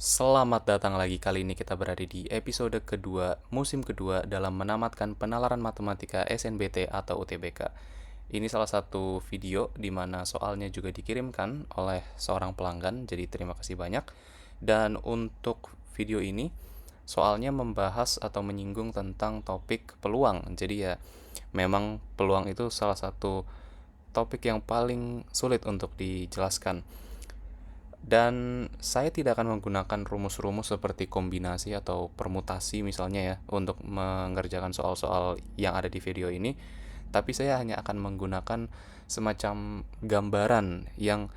Selamat datang lagi. Kali ini kita berada di episode kedua, musim kedua dalam menamatkan penalaran matematika SNBT atau UTBK. Ini salah satu video di mana soalnya juga dikirimkan oleh seorang pelanggan, jadi terima kasih banyak. Dan untuk video ini, soalnya membahas atau menyinggung tentang topik peluang. Jadi ya, memang peluang itu salah satu topik yang paling sulit untuk dijelaskan. Dan saya tidak akan menggunakan rumus-rumus seperti kombinasi atau permutasi misalnya ya untuk mengerjakan soal-soal yang ada di video ini, tapi saya hanya akan menggunakan semacam gambaran yang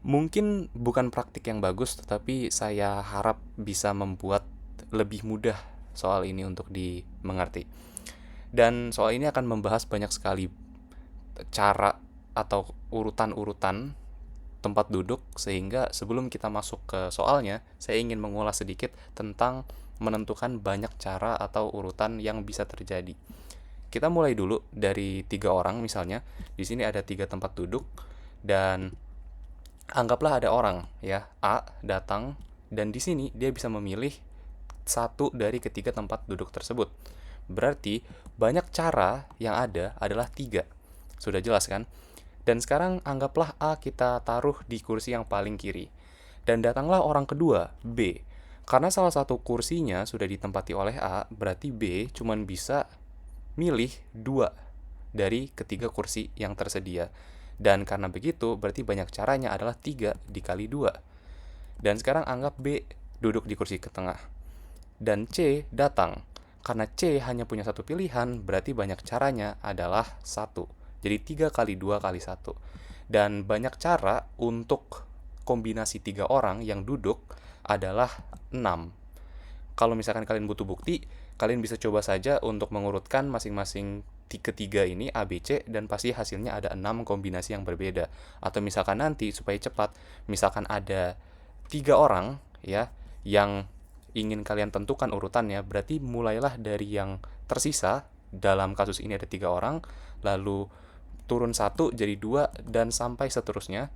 mungkin bukan praktik yang bagus, tetapi saya harap bisa membuat lebih mudah soal ini untuk dimengerti. Dan soal ini akan membahas banyak sekali cara atau urutan-urutan tempat duduk, sehingga sebelum kita masuk ke soalnya, saya ingin mengulas sedikit tentang menentukan banyak cara atau urutan yang bisa terjadi. Kita mulai dulu dari 3 orang misalnya. Di sini ada 3 tempat duduk dan anggaplah ada orang ya, A datang dan di sini dia bisa memilih satu dari ketiga tempat duduk tersebut. Berarti banyak cara yang ada adalah 3. Sudah jelas kan? Dan sekarang anggaplah A kita taruh di kursi yang paling kiri. Dan datanglah orang kedua, B. Karena salah satu kursinya sudah ditempati oleh A, berarti B cuman bisa milih 2 dari ketiga kursi yang tersedia. Dan karena begitu, berarti banyak caranya adalah 3 dikali 2. Dan sekarang anggap B duduk di kursi ke tengah. Dan C datang. Karena C hanya punya satu pilihan, berarti banyak caranya adalah 1. Jadi 3 kali 2 kali 1. Dan banyak cara untuk kombinasi 3 orang yang duduk adalah 6. Kalau misalkan kalian butuh bukti, kalian bisa coba saja untuk mengurutkan masing-masing ketiga ini A, B, C, dan pasti hasilnya ada 6 kombinasi yang berbeda. Atau misalkan nanti supaya cepat, misalkan ada 3 orang ya yang ingin kalian tentukan urutannya, berarti mulailah dari yang tersisa. Dalam kasus ini ada 3 orang, lalu turun 1 jadi 2 dan sampai seterusnya,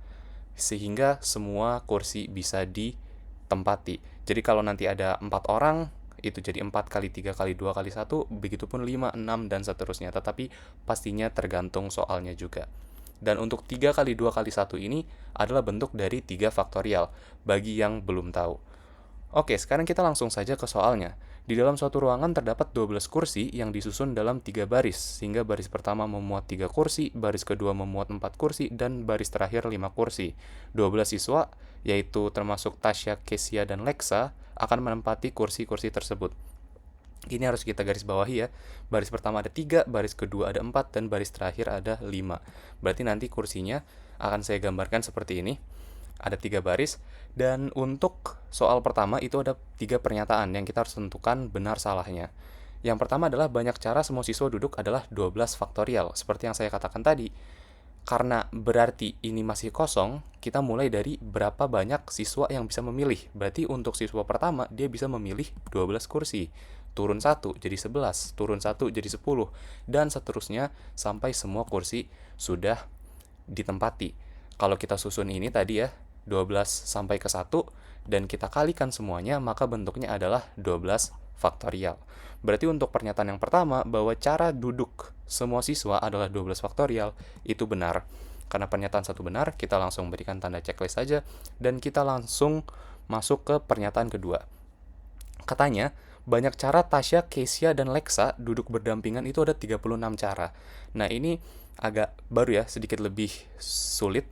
sehingga semua kursi bisa ditempati. Jadi kalau nanti ada 4 orang, itu jadi 4 kali 3 kali 2 kali 1, begitupun 5, 6, dan seterusnya. Tetapi pastinya tergantung soalnya juga. Dan untuk 3 kali 2 kali 1 ini adalah bentuk dari 3 faktorial, bagi yang belum tahu. Oke, sekarang kita langsung saja ke soalnya. Di dalam suatu ruangan terdapat 12 kursi yang disusun dalam 3 baris, sehingga baris pertama memuat 3 kursi, baris kedua memuat 4 kursi, dan baris terakhir 5 kursi. 12 siswa, yaitu termasuk Tasya, Kesia, dan Lexa, akan menempati kursi-kursi tersebut. Ini harus kita garis bawahi ya. Baris pertama ada 3, baris kedua ada 4, dan baris terakhir ada 5. Berarti nanti kursinya akan saya gambarkan seperti ini. Ada 3 baris, dan untuk soal pertama itu ada 3 pernyataan yang kita harus tentukan benar salahnya. Yang pertama adalah banyak cara semua siswa duduk adalah 12 faktorial. Seperti yang saya katakan tadi, karena berarti ini masih kosong, kita mulai dari berapa banyak siswa yang bisa memilih. Berarti untuk siswa pertama, dia bisa memilih 12 kursi. Turun 1 jadi 11, turun 1 jadi 10, dan seterusnya sampai semua kursi sudah ditempati. Kalau kita susun ini tadi ya, 12 sampai ke 1, dan kita kalikan semuanya, maka bentuknya adalah 12 faktorial. Berarti untuk pernyataan yang pertama, bahwa cara duduk semua siswa adalah 12 faktorial, itu benar. Karena pernyataan satu benar, kita langsung berikan tanda checklist saja, dan kita langsung masuk ke pernyataan kedua. Katanya, banyak cara Tasya, Kesia, dan Lexa duduk berdampingan itu ada 36 cara. Nah, ini agak baru ya, sedikit lebih sulit.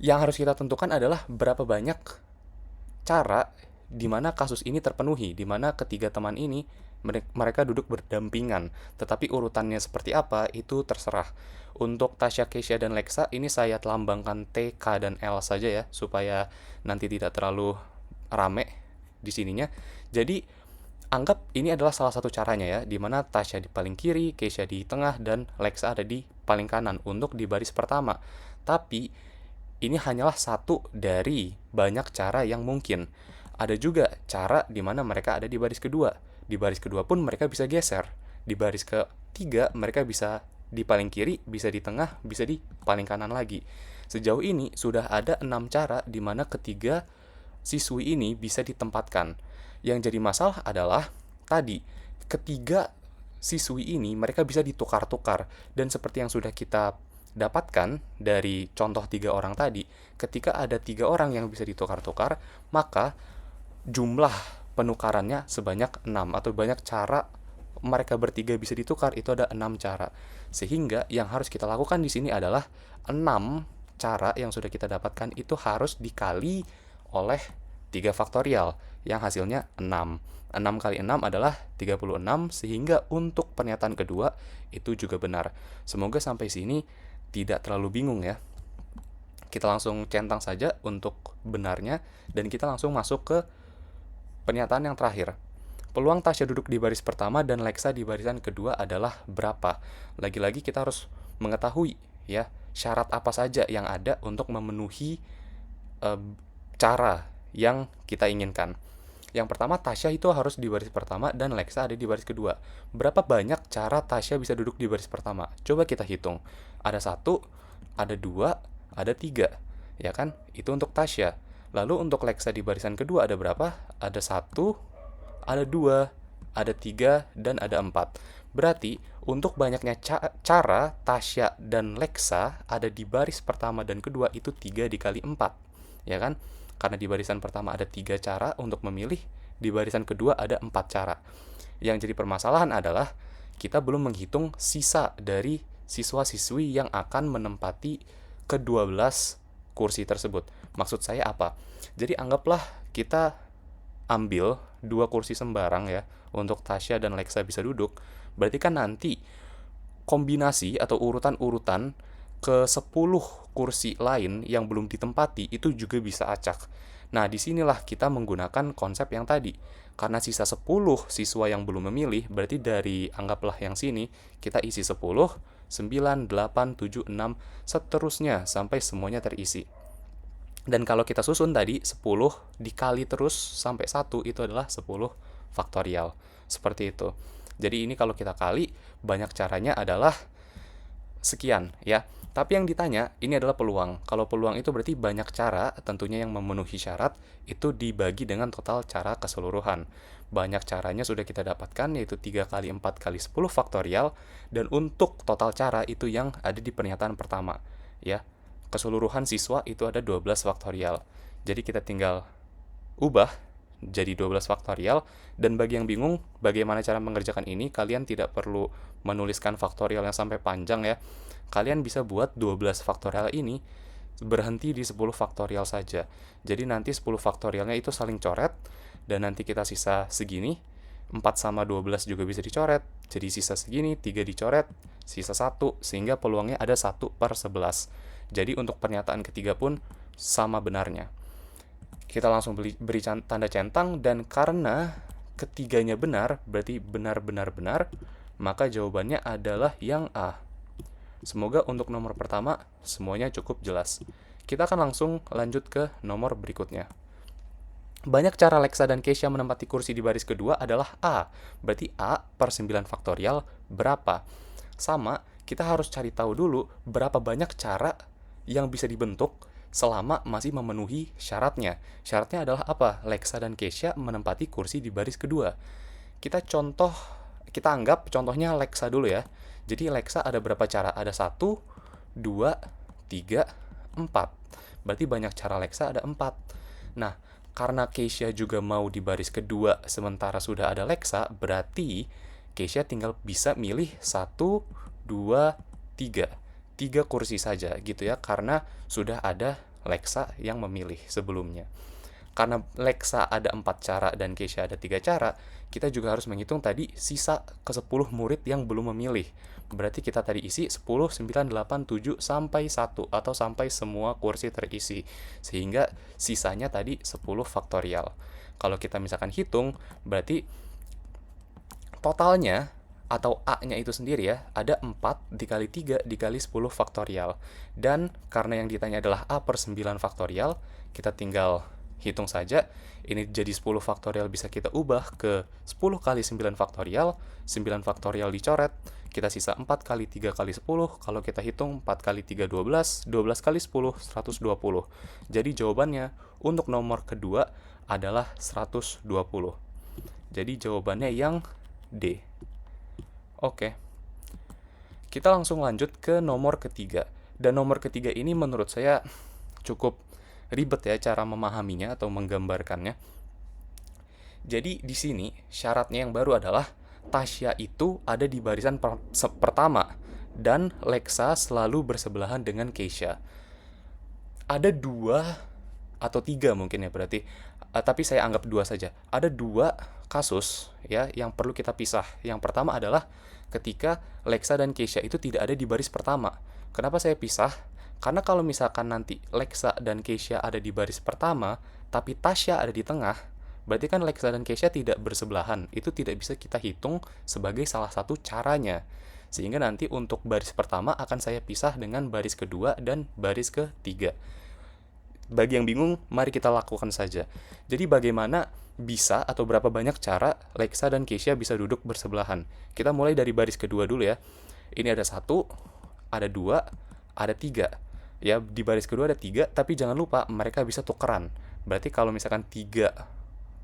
Yang harus kita tentukan adalah berapa banyak cara di mana kasus ini terpenuhi, di mana ketiga teman ini mereka duduk berdampingan. Tetapi urutannya seperti apa itu terserah. Untuk Tasya, Kesia, dan Lexa ini saya lambangkan T, K, dan L saja ya, supaya nanti tidak terlalu rame di sininya. Jadi anggap ini adalah salah satu caranya ya, di mana Tasya di paling kiri, Kesia di tengah, dan Lexa ada di paling kanan untuk di baris pertama. Tapi ini hanyalah satu dari banyak cara yang mungkin. Ada juga cara di mana mereka ada di baris kedua. Di baris kedua pun mereka bisa geser. Di baris ketiga mereka bisa di paling kiri, bisa di tengah, bisa di paling kanan lagi. Sejauh ini sudah ada 6 cara di mana ketiga siswi ini bisa ditempatkan. Yang jadi masalah adalah tadi, ketiga siswi ini mereka bisa ditukar-tukar. Dan seperti yang sudah kita dapatkan dari contoh 3 orang tadi, ketika ada 3 orang yang bisa ditukar-tukar, maka jumlah penukarannya sebanyak 6, atau banyak cara mereka bertiga bisa ditukar, itu ada 6 cara. Sehingga yang harus kita lakukan di sini adalah 6 cara yang sudah kita dapatkan itu harus dikali oleh 3 faktorial yang hasilnya 6. 6 kali 6 adalah 36, sehingga untuk pernyataan kedua itu juga benar. Semoga sampai sini tidak terlalu bingung ya. Kita langsung centang saja untuk benarnya, dan kita langsung masuk ke pernyataan yang terakhir. Peluang Tasya duduk di baris pertama dan Lexa di barisan kedua adalah berapa? Lagi-lagi kita harus mengetahui ya, syarat apa saja yang ada untuk memenuhi cara yang kita inginkan. Yang pertama, Tasya itu harus di baris pertama dan Lexa ada di baris kedua. Berapa banyak cara Tasya bisa duduk di baris pertama? Coba kita hitung. Ada 1, ada 2, ada 3. Ya kan? Itu untuk Tasya. Lalu untuk Lexa di barisan kedua ada berapa? Ada 1, ada 2, ada 3, dan ada 4. Berarti untuk banyaknya cara Tasya dan Lexa ada di baris pertama dan kedua itu 3 dikali 4. Ya kan? Karena di barisan pertama ada 3 cara untuk memilih, di barisan kedua ada 4 cara. Yang jadi permasalahan adalah kita belum menghitung sisa dari siswa-siswi yang akan menempati ke-12 kursi tersebut. Maksud saya apa? Jadi anggaplah kita ambil 2 kursi sembarang ya, untuk Tasya dan Lexa bisa duduk. Berarti kan nanti kombinasi atau urutan-urutan ke 10 kursi lain yang belum ditempati itu juga bisa acak. Nah, disinilah kita menggunakan konsep yang tadi. Karena sisa 10 siswa yang belum memilih, berarti dari anggaplah yang sini, kita isi 10, 9, 8, 7, 6, seterusnya sampai semuanya terisi. Dan kalau kita susun tadi, 10 dikali terus sampai 1 itu adalah 10 faktorial. Seperti itu. Jadi ini kalau kita kali, banyak caranya adalah sekian ya. Tapi yang ditanya ini adalah peluang. Kalau peluang itu berarti banyak cara, tentunya yang memenuhi syarat itu dibagi dengan total cara keseluruhan. Banyak caranya sudah kita dapatkan, yaitu 3 kali 4 kali 10 faktorial, dan untuk total cara itu yang ada di pernyataan pertama ya. Keseluruhan siswa itu ada 12 faktorial. Jadi kita tinggal ubah jadi 12 faktorial, dan bagi yang bingung bagaimana cara mengerjakan ini, kalian tidak perlu menuliskan faktorial yang sampai panjang ya. Kalian bisa buat 12 faktorial ini berhenti di 10 faktorial saja. Jadi nanti 10 faktorialnya itu saling coret, dan nanti kita sisa segini, 4 sama 12 juga bisa dicoret, jadi sisa segini, 3 dicoret, sisa 1, sehingga peluangnya ada 1/11. Jadi untuk pernyataan ketiga pun sama benarnya. Kita langsung beri tanda centang, dan karena ketiganya benar, berarti benar-benar-benar, maka jawabannya adalah yang A. Semoga untuk nomor pertama semuanya cukup jelas. Kita akan langsung lanjut ke nomor berikutnya. Banyak cara Lexa dan Keisha menempati kursi di baris kedua adalah A. Berarti A per 9 faktorial berapa? Sama, kita harus cari tahu dulu berapa banyak cara yang bisa dibentuk selama masih memenuhi syaratnya. Syaratnya adalah apa? Lexa dan Keisha menempati kursi di baris kedua. Kita anggap contohnya Lexa dulu ya. Jadi Lexa ada berapa cara? Ada 1, 2, 3, 4. Berarti banyak cara Lexa ada 4. Nah, karena Keisha juga mau di baris kedua sementara sudah ada Lexa, berarti Keisha tinggal bisa milih 1, 2, 3. 3 kursi saja gitu ya, karena sudah ada Lexa yang memilih sebelumnya. Karena Lexa ada 4 cara dan Keisha ada 3 cara, kita juga harus menghitung tadi sisa ke-10 murid yang belum memilih. Berarti kita tadi isi 10, 9, 8, 7, sampai 1, atau sampai semua kursi terisi. Sehingga sisanya tadi 10 faktorial. Kalau kita misalkan hitung, berarti totalnya atau A-nya itu sendiri ya, ada 4 dikali 3 dikali 10 faktorial. Dan karena yang ditanya adalah A per 9 faktorial, kita tinggal hitung saja. Ini jadi 10 faktorial bisa kita ubah ke 10 kali 9 faktorial. 9 faktorial dicoret, kita sisa 4 kali 3 kali 10. Kalau kita hitung 4 kali 3 12, 12 kali 10 120. Jadi jawabannya untuk nomor kedua adalah 120. Jadi jawabannya yang D. Oke. Kita langsung lanjut ke nomor ketiga. Dan nomor ketiga ini menurut saya cukup ribet ya cara memahaminya atau menggambarkannya. Jadi di sini syaratnya yang baru adalah Tasya itu ada di barisan pertama dan Lexa selalu bersebelahan dengan Keisha. Ada 2 atau 3 mungkin ya berarti, tapi saya anggap 2 saja. Ada 2 kasus ya yang perlu kita pisah. Yang pertama adalah ketika Lexa dan Keisha itu tidak ada di baris pertama. Kenapa saya pisah? Karena kalau misalkan nanti Lexa dan Keisha ada di baris pertama, tapi Tasya ada di tengah, berarti kan Lexa dan Keisha tidak bersebelahan. Itu tidak bisa kita hitung sebagai salah satu caranya. Sehingga nanti untuk baris pertama akan saya pisah dengan baris kedua dan baris ketiga. Bagi yang bingung, mari kita lakukan saja. Jadi bagaimana bisa atau berapa banyak cara Lexa dan Keisha bisa duduk bersebelahan? Kita mulai dari baris kedua dulu ya. Ini ada 1, ada 2, ada 3. Ya, di baris kedua ada 3, tapi jangan lupa mereka bisa tukeran. Berarti kalau misalkan 3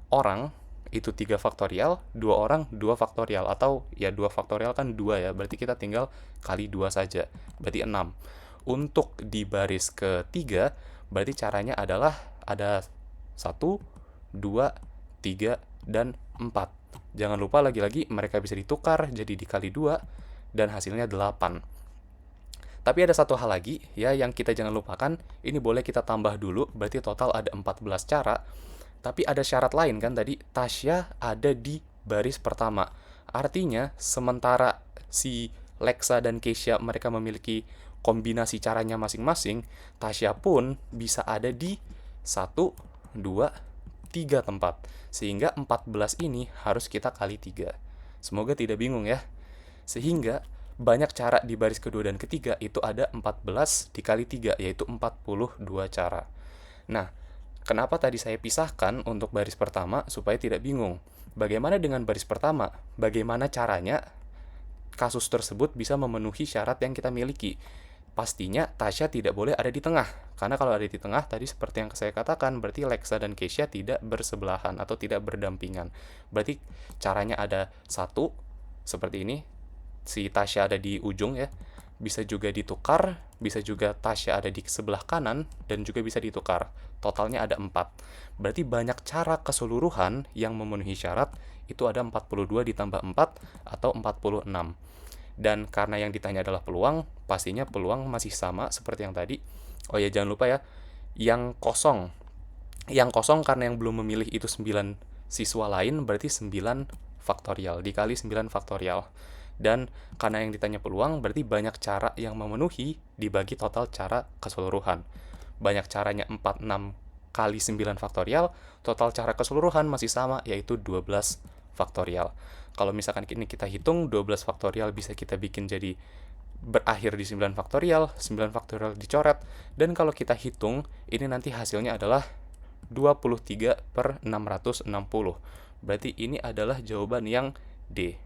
orang, itu 3 faktorial, 2 orang 2 faktorial. Atau ya 2 faktorial kan 2 ya, berarti kita tinggal kali 2 saja. Berarti 6. Untuk di baris ketiga, berarti caranya adalah ada 1, 2, 3, dan 4. Jangan lupa lagi-lagi mereka bisa ditukar jadi dikali 2 dan hasilnya 8. Tapi ada satu hal lagi ya yang kita jangan lupakan, ini boleh kita tambah dulu, berarti total ada 14 cara. Tapi ada syarat lain kan tadi, Tasya ada di baris pertama. Artinya sementara si Lexa dan Keisha mereka memiliki kombinasi caranya masing-masing, Tasya pun bisa ada di 1, 2, 3 tempat. Sehingga 14 ini harus kita kali 3. Semoga tidak bingung ya. Sehingga banyak cara di baris kedua dan ketiga itu ada 14 dikali 3, yaitu 42 cara. Nah, kenapa tadi saya pisahkan untuk baris pertama supaya tidak bingung? Bagaimana dengan baris pertama? Bagaimana caranya kasus tersebut bisa memenuhi syarat yang kita miliki? Pastinya Tasya tidak boleh ada di tengah. Karena kalau ada di tengah, tadi seperti yang saya katakan, berarti Lexa dan Keisha tidak bersebelahan atau tidak berdampingan. Berarti caranya ada 1, seperti ini. Si Tasya ada di ujung ya, bisa juga ditukar, bisa juga Tasya ada di sebelah kanan, dan juga bisa ditukar. Totalnya ada 4. Berarti banyak cara keseluruhan yang memenuhi syarat, itu ada 42 ditambah 4, atau 46. Dan karena yang ditanya adalah peluang, pastinya peluang masih sama seperti yang tadi. Oh ya, jangan lupa ya, yang kosong. Yang kosong karena yang belum memilih itu 9 siswa lain, berarti 9 faktorial, dikali 9 faktorial. Dan karena yang ditanya peluang, berarti banyak cara yang memenuhi dibagi total cara keseluruhan. Banyak caranya 46 kali 9 faktorial, total cara keseluruhan masih sama, yaitu 12 faktorial. Kalau misalkan ini kita hitung, 12 faktorial bisa kita bikin jadi berakhir di 9 faktorial, 9 faktorial dicoret, dan kalau kita hitung, ini nanti hasilnya adalah 23/660. Berarti ini adalah jawaban yang D.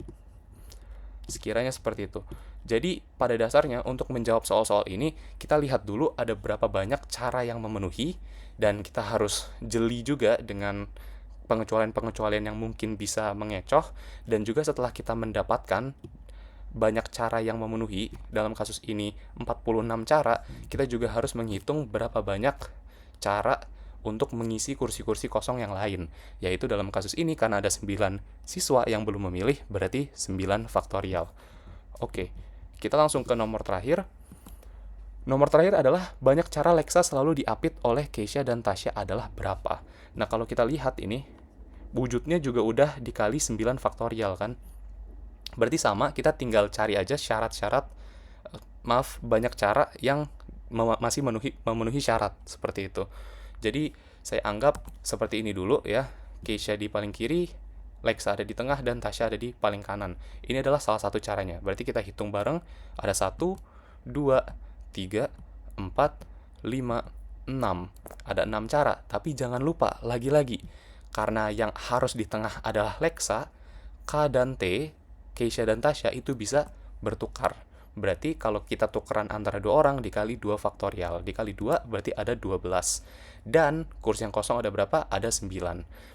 Sekiranya seperti itu. Jadi pada dasarnya untuk menjawab soal-soal ini, kita lihat dulu ada berapa banyak cara yang memenuhi, dan kita harus jeli juga dengan pengecualian-pengecualian yang mungkin bisa mengecoh, dan juga setelah kita mendapatkan banyak cara yang memenuhi, dalam kasus ini 46 cara, kita juga harus menghitung berapa banyak cara untuk mengisi kursi-kursi kosong yang lain, yaitu dalam kasus ini karena ada 9 siswa yang belum memilih, berarti 9 faktorial. Oke, kita langsung ke nomor terakhir. Nomor terakhir adalah banyak cara Lexa selalu diapit oleh Keisha dan Tasya adalah berapa. Nah, kalau kita lihat ini, wujudnya juga udah dikali 9 faktorial kan. Berarti sama, kita tinggal cari aja syarat-syarat, banyak cara yang masih memenuhi syarat seperti itu. Jadi saya anggap seperti ini dulu ya. Keisha di paling kiri, Lexa ada di tengah, dan Tasya ada di paling kanan. Ini adalah salah satu caranya. Berarti kita hitung bareng, ada 1, 2, 3, 4, 5, 6. Ada 6 cara, tapi jangan lupa, lagi-lagi, karena yang harus di tengah adalah Lexa, K dan T, Keisha dan Tasya itu bisa bertukar. Berarti kalau kita tukeran antara dua orang dikali 2 faktorial. Dikali 2 berarti ada 12. Dan kursi yang kosong ada berapa? Ada 9.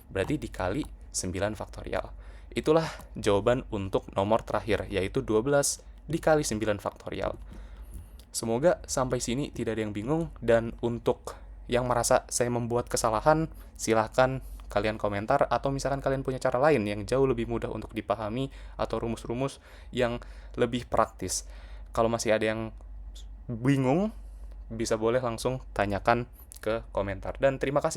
Berarti dikali 9 faktorial. Itulah jawaban untuk nomor terakhir, yaitu 12 dikali 9 faktorial. Semoga sampai sini tidak ada yang bingung, dan untuk yang merasa saya membuat kesalahan, silahkan kalian komentar, atau misalkan kalian punya cara lain yang jauh lebih mudah untuk dipahami, atau rumus-rumus yang lebih praktis. Kalau masih ada yang bingung, bisa boleh langsung tanyakan ke komentar. Dan terima kasih.